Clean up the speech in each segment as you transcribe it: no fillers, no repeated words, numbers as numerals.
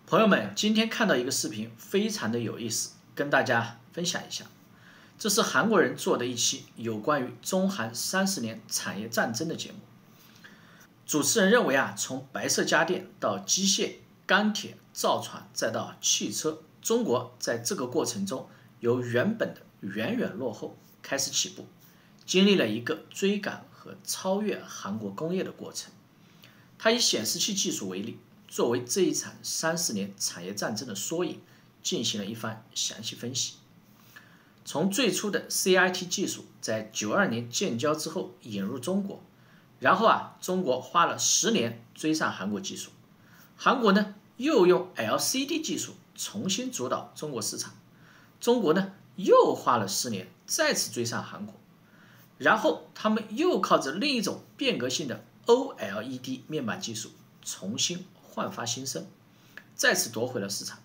朋友们，今天看到一个视频，非常的有意思，跟大家分享一下。这是韩国人做的一期有关于中韩30年产业战争的节目。主持人认为从白色家电到机械、钢铁、造船，再到汽车，中国在这个过程中由原本的远远落后开始起步，经历了一个追赶和超越韩国工业的过程。他以显示器技术为例，作为这一场30年产业战争的缩影，进行了一番详细分析。从最初的 CIT 技术在92年建交之后引入中国，然后中国花了10年追上韩国技术，韩国呢又用 LCD 技术重新主导中国市场，中国呢又花了10年再次追上韩国，然后他们又靠着另一种变革性的 OLED 面板技术重新焕发新生，再次夺回了市场。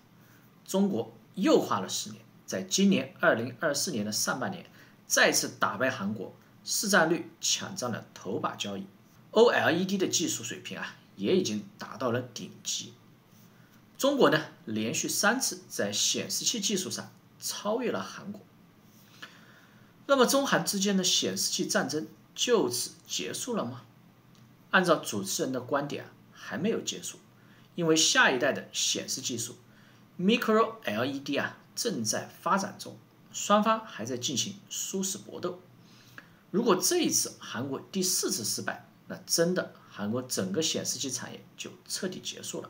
中国又花了10年，在今年2024年的上半年再次打败韩国，市占率抢占了头把交椅。OLED 的技术水平也已经达到了顶级。中国呢连续3次在显示器技术上超越了韩国。那么中韩之间的显示器战争就此结束了吗？按照主持人的观点还没有结束，因为下一代的显示技术 Micro LED 正在发展中，双方还在进行殊死搏斗。如果这一次韩国第4次失败，那真的韩国整个显示器产业就彻底结束了。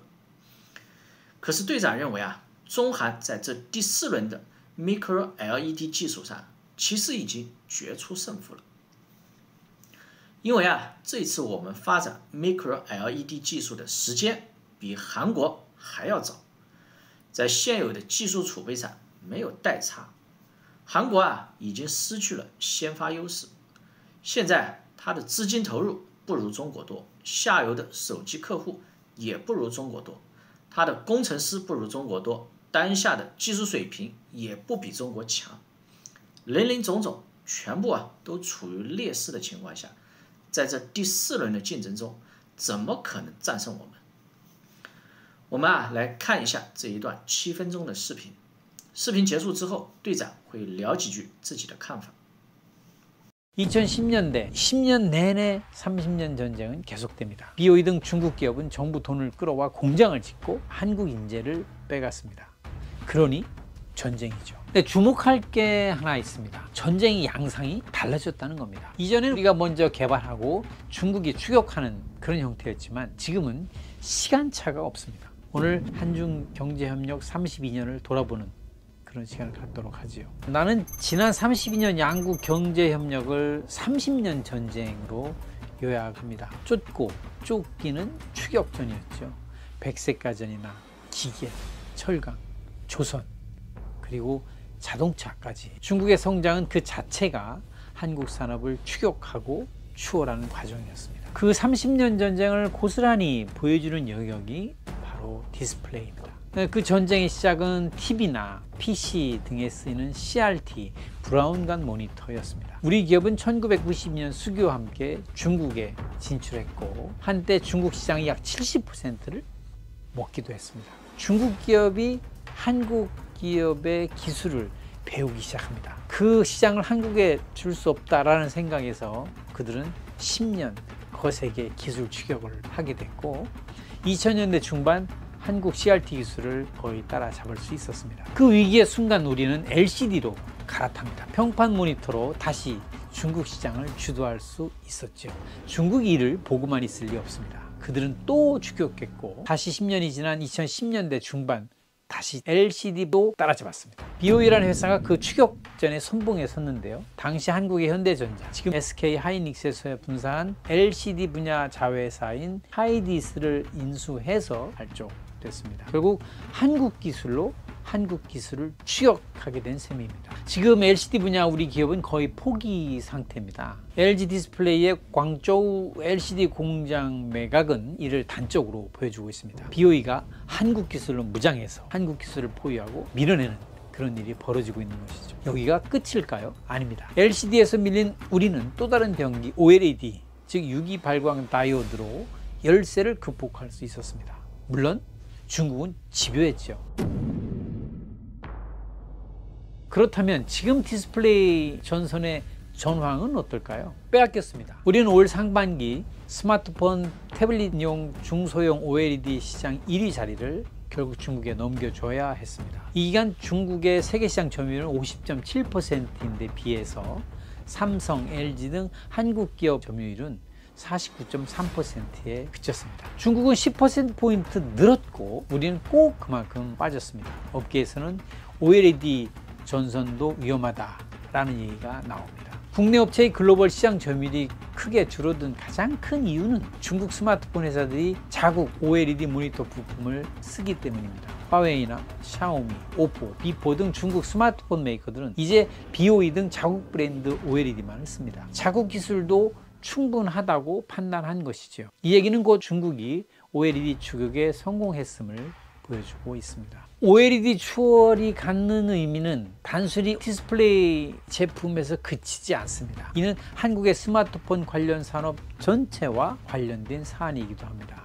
可是队长认为中韩在这第4轮的 Micro LED 技术上其实已经决出胜负了。因为这一次我们发展 Micro LED 技术的时间比韩国还要早，在现有的技术储备上没有代差。韩国已经失去了先发优势，现在它的资金投入不如中国多，下游的手机客户也不如中国多，它的工程师不如中国多，当下的技术水平也不比中国强，林林总总全部都处于劣势的情况下，在这第4轮的竞争中，怎么可能战胜我们？我们来看一下这一段7分钟的视频。视频结束之后，队长会聊几句自己的看法。 2010년대 10년 내내 30년 전쟁은 계속됩니다. BOE 등 중국 기업은 정부 돈을 끌어와 공장을 짓고 한국 인재를 빼갔습니다. 그러니 전쟁이죠. 근데 주목할 게 하나 있습니다. 전쟁의 양상이 달라졌다는 겁니다. 이전에는 우리가 먼저 개발하고 중국이 추격하는 그런 형태였지만 지금은 시간차가 없습니다. 오늘 한중 경제협력 32년을 돌아보는 그런 시간을 갖도록 하지요. 나는 지난 32년 양국 경제협력을 30년 전쟁으로 요약합니다. 쫓고 쫓기는 추격전이었죠. 백색가전이나 기계, 철강, 조선, 그리고 자동차까지. 중국의 성장은 그 자체가 한국 산업을 추격하고 추월하는 과정이었습니다. 그 30년 전쟁을 고스란히 보여주는 영역이 바로 디스플레이입니다. 그 전쟁의 시작은 TV나 PC 등에 쓰이는 CRT, 브라운관 모니터였습니다. 우리 기업은 1992년 수교와 함께 중국에 진출했고 한때 중국 시장의 약 70%를 먹기도 했습니다. 중국 기업이 한국 기업의 기술을 배우기 시작합니다. 그 시장을 한국에 줄 수 없다라는 생각에서 그들은 10년 거세게 기술 추격을 하게 됐고 2000년대 중반 한국 CRT 기술을 거의 따라잡을 수 있었습니다. 그 위기의 순간 우리는 LCD로 갈아탑니다. 평판 모니터로 다시 중국 시장을 주도할 수 있었죠. 중국이 이를 보고만 있을 리 없습니다. 그들은 또 추격했고 다시 10년이 지난 2010년대 중반 다시 LCD도 따라잡았습니다. BOE라는 회사가 그 추격전에 선봉에 섰는데요. 당시 한국의 현대전자, 지금 SK 하이닉스에서 분사한 LCD 분야 자회사인 하이디스를 인수해서 발족됐습니다. 결국 한국 기술로 한국 기술을 추격하게 된 셈입니다. 지금 LCD 분야 우리 기업은 거의 포기 상태입니다. LG 디스플레이의 광저우 LCD 공장 매각은 이를 단적으로 보여주고 있습니다. BOE가 한국 기술로 무장해서 한국 기술을 포위하고 밀어내는 그런 일이 벌어지고 있는 것이죠. 여기가 끝일까요? 아닙니다. LCD에서 밀린 우리는 또 다른 병기 OLED, 즉 유기 발광 다이오드로 열세를 극복할 수 있었습니다. 물론 중국은 집요했죠. 그렇다면 지금 디스플레이 전선의 전황은 어떨까요? 빼앗겼습니다. 우리는 올 상반기 스마트폰, 태블릿용 중소형 OLED 시장 1위 자리를 결국 중국에 넘겨줘야 했습니다. 이 기간 중국의 세계시장 점유율은 50.7%인데 비해서 삼성, LG 등 한국 기업 점유율은 49.3%에 그쳤습니다. 중국은 10%포인트 늘었고 우리는 꼭 그만큼 빠졌습니다. 업계에서는 OLED 전선도 위험하다라는 얘기가 나옵니다. 국내 업체의 글로벌 시장 점유율이 크게 줄어든 가장 큰 이유는 중국 스마트폰 회사들이 자국 OLED 모니터 부품을 쓰기 때문입니다. 화웨이나 샤오미, 오포, 비포 등 중국 스마트폰 메이커들은 이제 BOE 등 자국 브랜드 OLED만을 씁니다. 자국 기술도 충분하다고 판단한 것이죠. 이 얘기는 곧 중국이 OLED 추격에 성공했음을 보여주고 있습니다. OLED 추월이 갖는 의미는 단순히 디스플레이 제품에서 그치지 않습니다. 이는 한국의 스마트폰 관련 산업 전체와 관련된 사안이기도 합니다.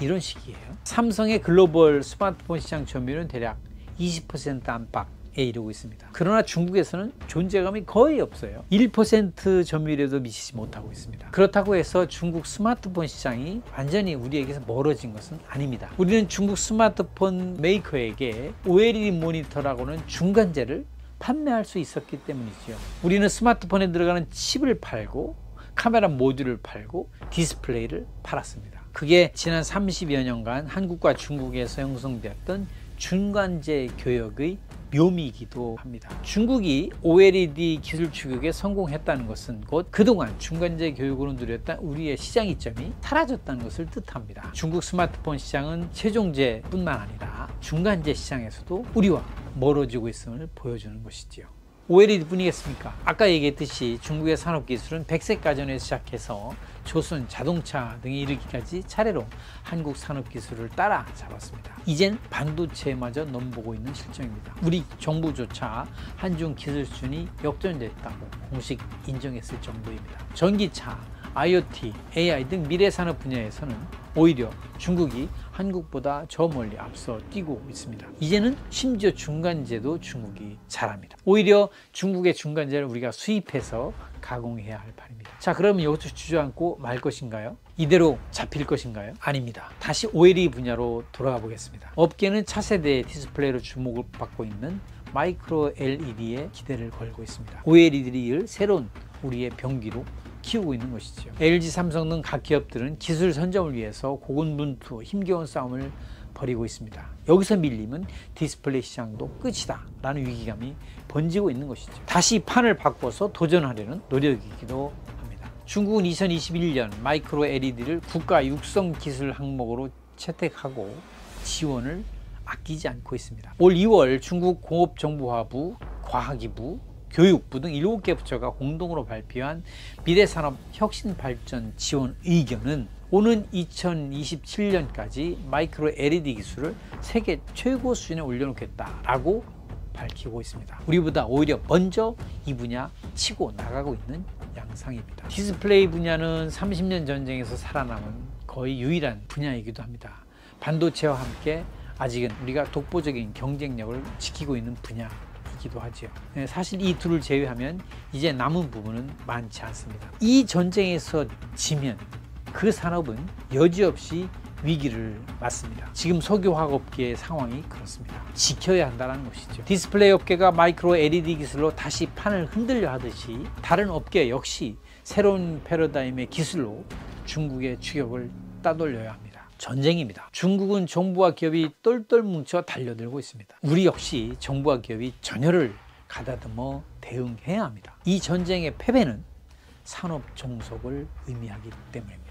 이런 식이에요. 삼성의 글로벌 스마트폰 시장 점유율은 대략 20% 안팎에 이르고 있습니다. 그러나 중국에서는 존재감이 거의 없어요. 1% 점유율에도 미치지 못하고 있습니다. 그렇다고 해서 중국 스마트폰 시장이 완전히 우리에게서 멀어진 것은 아닙니다. 우리는 중국 스마트폰 메이커에게 OLED 모니터라고는 중간재를 판매할 수 있었기 때문이지요. 우리는 스마트폰에 들어가는 칩을 팔고 카메라 모듈을 팔고 디스플레이를 팔았습니다. 그게 지난 30여 년간 한국과 중국에서 형성되었던 중간재 교역의 묘미이기도 합니다. 중국이 OLED 기술 추격에 성공했다는 것은 곧 그동안 중간재 교육으로 누렸던 우리의 시장 이점이 사라졌다는 것을 뜻합니다. 중국 스마트폰 시장은 최종재뿐만 아니라 중간재 시장에서도 우리와 멀어지고 있음을 보여주는 것이지요. OLED 뿐이겠습니까? 아까 얘기했듯이 중국의 산업기술은 백색 가전에서 시작해서 조선, 자동차 등에 이르기까지 차례로 한국 산업기술을 따라잡았습니다. 이젠 반도체마저 넘보고 있는 실정입니다. 우리 정부조차 한중 기술 수준이 역전됐다고 공식 인정했을 정도입니다. 전기차, IoT, AI 등 미래 산업 분야에서는 오히려 중국이 한국보다 저 멀리 앞서 뛰고 있습니다. 이제는 심지어 중간재도 중국이 잘합니다. 오히려 중국의 중간재를 우리가 수입해서 가공해야 할 판입니다. 자, 그러면 여기서 주저앉고 말 것인가요? 이대로 잡힐 것인가요? 아닙니다. 다시 OLED 분야로 돌아가 보겠습니다. 업계는 차세대 디스플레이로 주목을 받고 있는 마이크로 LED에 기대를 걸고 있습니다. OLED를 새로운 우리의 병기로 키우고 있는 것이죠. LG, 삼성 등 각 기업들은 기술 선점을 위해서 고군분투 힘겨운 싸움을 벌이고 있습니다. 여기서 밀리면 디스플레이 시장도 끝이다 라는 위기감이 번지고 있는 것이죠. 다시 판을 바꿔서 도전하려는 노력이기도 합니다. 중국은 2021년 마이크로 LED를 국가 육성 기술 항목으로 채택하고 지원을 아끼지 않고 있습니다. 올 2월 중국 공업정보화부, 과학기부, 교육부 등 7개 부처가 공동으로 발표한 미래산업 혁신발전 지원 의견은 오는 2027년까지 마이크로 LED 기술을 세계 최고 수준에 올려놓겠다라고 밝히고 있습니다. 우리보다 오히려 먼저 이 분야 치고 나가고 있는 양상입니다. 디스플레이 분야는 30년 전쟁에서 살아남은 거의 유일한 분야이기도 합니다. 반도체와 함께 아직은 우리가 독보적인 경쟁력을 지키고 있는 분야 기도 하죠. 사실 이 둘을 제외하면 이제 남은 부분은 많지 않습니다. 이 전쟁에서 지면 그 산업은 여지없이 위기를 맞습니다. 지금 석유화학업계의 상황이 그렇습니다. 지켜야 한다는 것이죠. 디스플레이 업계가 마이크로 LED 기술로 다시 판을 흔들려 하듯이 다른 업계 역시 새로운 패러다임의 기술로 중국의 추격을 따돌려야 합니다. 전쟁입니다. 중국은 정부와 기업이 똘똘 뭉쳐 달려들고 있습니다. 우리 역시 정부와 기업이 전열을 가다듬어 대응해야 합니다. 이 전쟁의 패배는 산업 종속을 의미하기 때문입니다.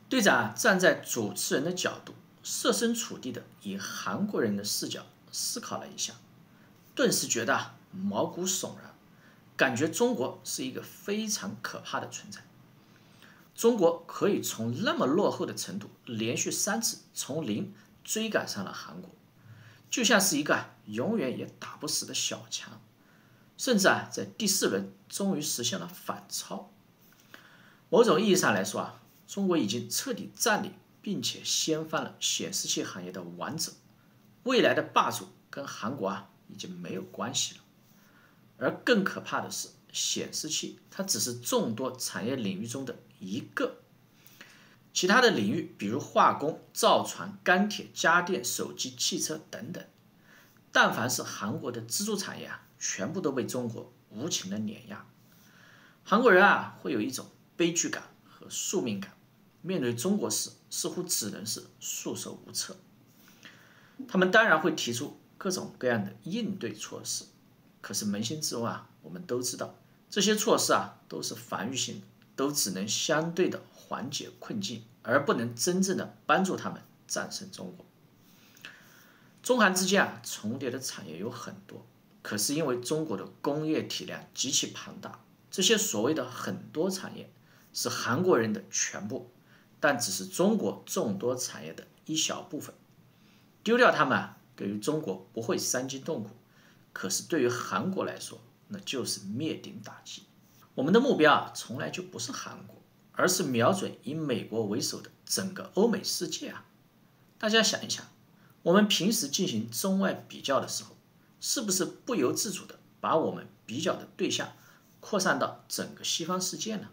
队长站在主持人的角度，设身处地的以韩国人的视角思考了一下，顿时觉得毛骨悚然，感觉中国是一个非常可怕的存在。中国可以从那么落后的程度，连续3次从零追赶上了韩国，就像是一个永远也打不死的小强，甚至在第4轮终于实现了反超。某种意义上来说中国已经彻底占领并且掀翻了显示器行业的王者，未来的霸主跟韩国已经没有关系了。而更可怕的是，显示器它只是众多产业领域中的一个，其他的领域比如化工、造船、钢铁、家电、手机、汽车等等，但凡是韩国的支柱产业全部都被中国无情的碾压。韩国人会有一种悲剧感和宿命感，面对中国时似乎只能是束手无策。他们当然会提出各种各样的应对措施，可是扪心自问我们都知道这些措施都是防御性的，都只能相对的缓解困境，而不能真正的帮助他们战胜中国。中韩之间重叠的产业有很多，可是因为中国的工业体量极其庞大，这些所谓的很多产业是韩国人的全部，但只是中国众多产业的一小部分。丢掉它们对于中国不会伤筋动骨，可是对于韩国来说，那就是灭顶打击。我们的目标从来就不是韩国，而是瞄准以美国为首的整个欧美世界大家想一想，我们平时进行中外比较的时候，是不是不由自主的把我们比较的对象扩散到整个西方世界呢？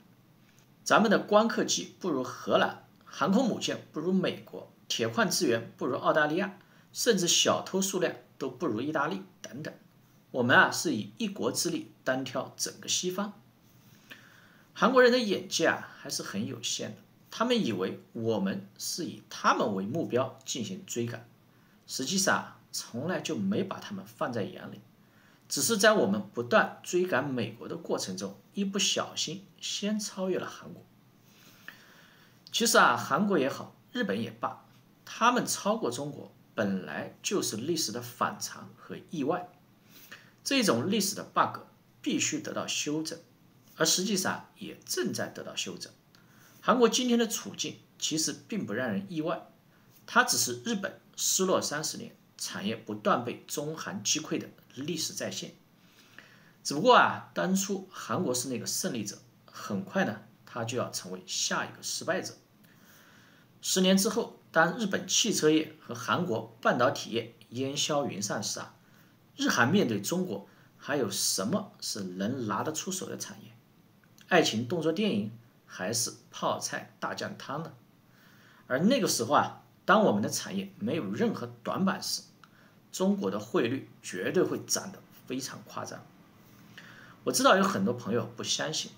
咱们的光刻机不如荷兰，航空母舰不如美国，铁矿资源不如澳大利亚，甚至小偷数量都不如意大利等等。我们是以一国之力单挑整个西方。韩国人的眼界还是很有限的，他们以为我们是以他们为目标进行追赶，实际上从来就没把他们放在眼里，只是在我们不断追赶美国的过程中，一不小心先超越了韩国。其实韩国也好，日本也罢，他们超过中国本来就是历史的反常和意外，这种历史的 bug 必须得到修正，而实际上也正在得到修正。韩国今天的处境其实并不让人意外，它只是日本失落30年，产业不断被中韩击溃的历史再现。只不过当初韩国是那个胜利者，很快呢，他就要成为下一个失败者。10年之后，当日本汽车业和韩国半导体业烟消云散时日韩面对中国，还有什么是能拿得出手的产业？爱情动作电影还是泡菜大酱汤呢？而那个时候当我们的产业没有任何短板时，中国的汇率绝对会涨得非常夸张。我知道有很多朋友不相信，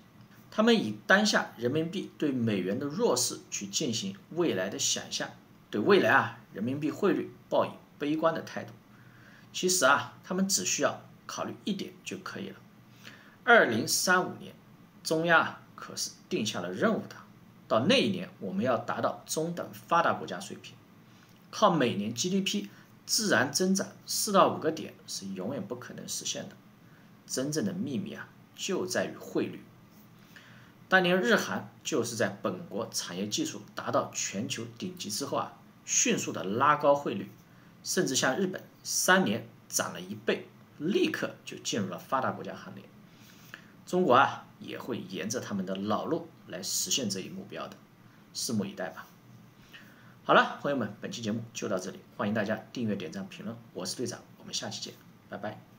他们以当下人民币对美元的弱势去进行未来的想象，对未来人民币汇率抱以悲观的态度。其实他们只需要考虑一点就可以了。2035年，中央可是定下了任务的，到那一年我们要达到中等发达国家水平，靠每年 GDP 自然增长4到5个点是永远不可能实现的。真正的秘密就在于汇率。当年日韩就是在本国产业技术达到全球顶级之后迅速的拉高汇率，甚至像日本3年涨了1倍，立刻就进入了发达国家行列。中国也会沿着他们的老路来实现这一目标的，拭目以待吧。好了，朋友们，本期节目就到这里，欢迎大家订阅、点赞、评论，我是队长，我们下期见，拜拜。